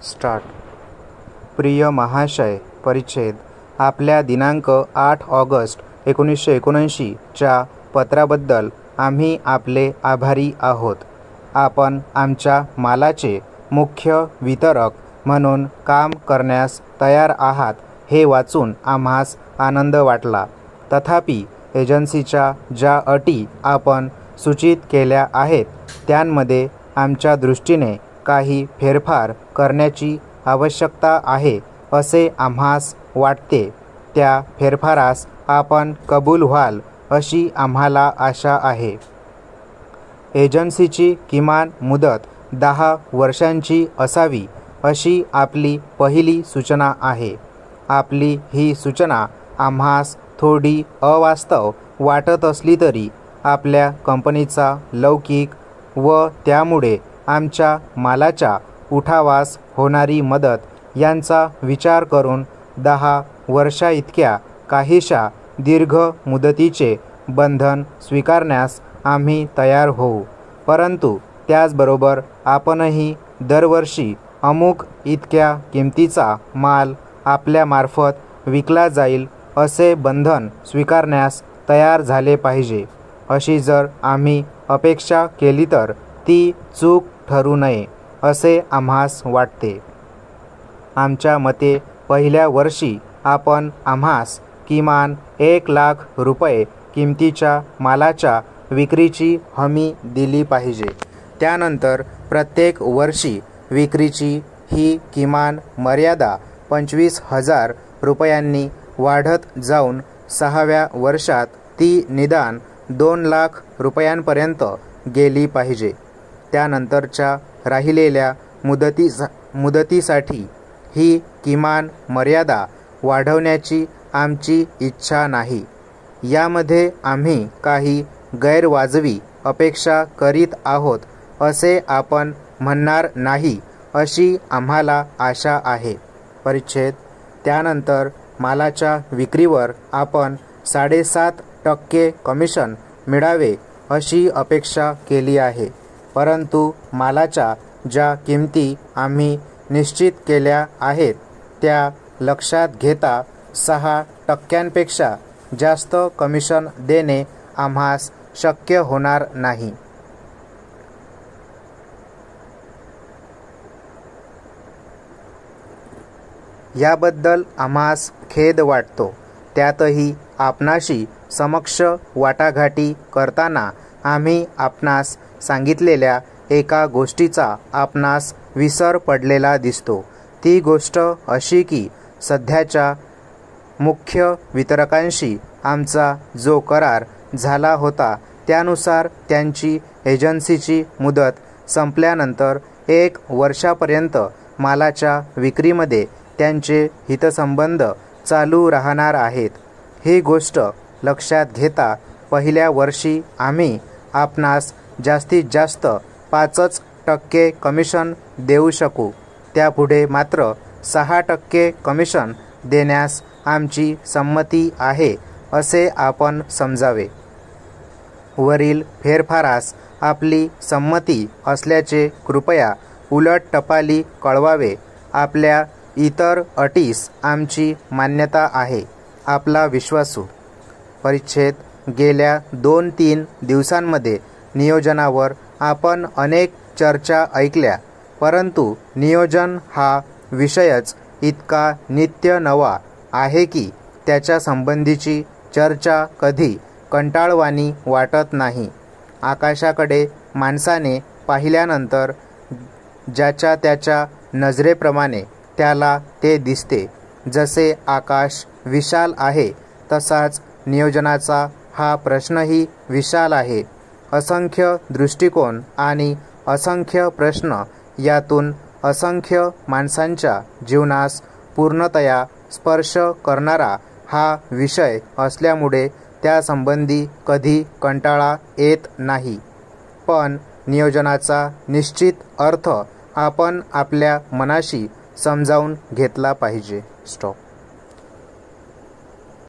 Start. प्रिय महाशय, परिच्छेद. आपल्या दिनांक 8 ऑगस्ट 1979 च्या पत्राबद्दल आम्ही आपले आभारी आहोत. आपण आमच्या मालाचे मुख्य वितरक म्हणून काम करण्यास तयार आहात हे वाचून आम्हास आनंद वाटला. तथापि एजन्सीच्या ज्या अटी आपण सूचित केल्या आहेत त्यांमध्ये आमच्या दृष्टीने काही फेरफार करण्याची आवश्यकता आहे असे आम्हास वाटते. त्या फेरफारास आपण कबूल व्हाल अशी आम्हाला आशा आहे. एजन्सीची किमान मुदत 10 वर्षांची असावी अशी आपली पहिली सूचना आहे. आपली ही सूचना आम्हास थोडी अवास्तव वाटत असली तरी आपल्या कंपनीचा लौकिक व त्यामुळे आमच्या मालाच्या उठावास होणारी मदत यांचा विचार करून 10 वर्षाइतक्या काहीशा दीर्घ मुदतीचे बंधन स्वीकारण्यास आम्ही तयार होऊ. परंतु त्याचबरोबर आपणही दरवर्षी अमुक इतक्या किमतीचा माल आपल्यामार्फत विकला जाईल असे बंधन स्वीकारण्यास तयार झाले पाहिजे. अशी जर आम्ही अपेक्षा केली तर ती चूक ठरू नये असे आम्हास वाटते. आमच्या मते पहिल्या वर्षी आपण आम्हास किमान 1 लाख रुपये किमतीच्या मालाच्या विक्रीची हमी दिली पाहिजे. त्यानंतर प्रत्येक वर्षी विक्रीची ही किमान मर्यादा 25,000 रुपयांनी वाढत जाऊन 6व्या वर्षात ती निदान 2 लाख रुपयांपर्यंत गेली पाहिजे. त्यानंतरच्या राहिलेल्या मुदतीसाठी ही किमान मर्यादा वाढवण्याची आमची इच्छा नाही. यामध्ये आम्ही काही गैरवाजवी अपेक्षा करीत आहोत असे आपण म्हणणार नाही अशी आम्हाला आशा आहे. परिच्छेद. त्यानंतर मालाच्या विक्रीवर आपण 7.5% कमिशन मिळावे अशी अपेक्षा केली आहे. परंतु मालाच्या ज्या किमती आम्ही निश्चित केल्या आहेत त्या लक्षात घेता 6% जास्त कमिशन देणे आम्हास शक्य होणार नाही. याबद्दल आम्हास खेद वाटतो. त्यातही आपणाशी समक्ष वाटाघाटी करताना आम्ही आपणास सांगितलेल्या एका गोष्टीचा आपणास विसर पडलेला दिसतो. ती गोष्ट अशी की सध्याच्या मुख्य वितरकांशी आमचा जो करार झाला होता त्यानुसार त्यांची एजन्सीची मुदत संपल्यानंतर 1 वर्षापर्यंत मालाच्या विक्रीमध्ये त्यांचे हितसंबंध चालू राहणार आहेत. ही गोष्ट लक्षात घेता पहिल्या वर्षी आम्ही आपणास जास्तीत जास्त 5% कमिशन देऊ शकू. त्यापुढे मात्र 6% कमिशन देण्यास आमची संमती आहे असे आपण समजावे. वरील फेरफारास आपली संमती असल्याचे कृपया उलट टपाली कळवावे. आपल्या इतर अटीस आमची मान्यता आहे. आपला विश्वासू. परिच्छेद. गेल्या 2-3 दिवसांमध्ये नियोजनावर आपण अनेक चर्चा ऐकल्या. परंतु नियोजन हा विषयच इतका नित्य नवा आहे की त्याच्या संबंधीची चर्चा कधी कंटाळवाणी वाटत नाही. आकाशाकडे माणसाने पाहिल्यानंतर ज्याच्या त्याच्या नजरेप्रमाणे त्याला ते दिसते. जसे आकाश विशाल आहे तसाच नियोजनाचा हा प्रश्नही विशाल आहे. असंख्य दृष्टिकोन आणि असंख्य प्रश्न यातून असंख्य माणसांच्या जीवनास पूर्णतया स्पर्श करणारा हा विषय असल्यामुळे त्यासंबंधी कधी कंटाळा येत नाही. पण नियोजनाचा निश्चित अर्थ आपण आपल्या मनाशी समजावून घेतला पाहिजे. स्टॉप.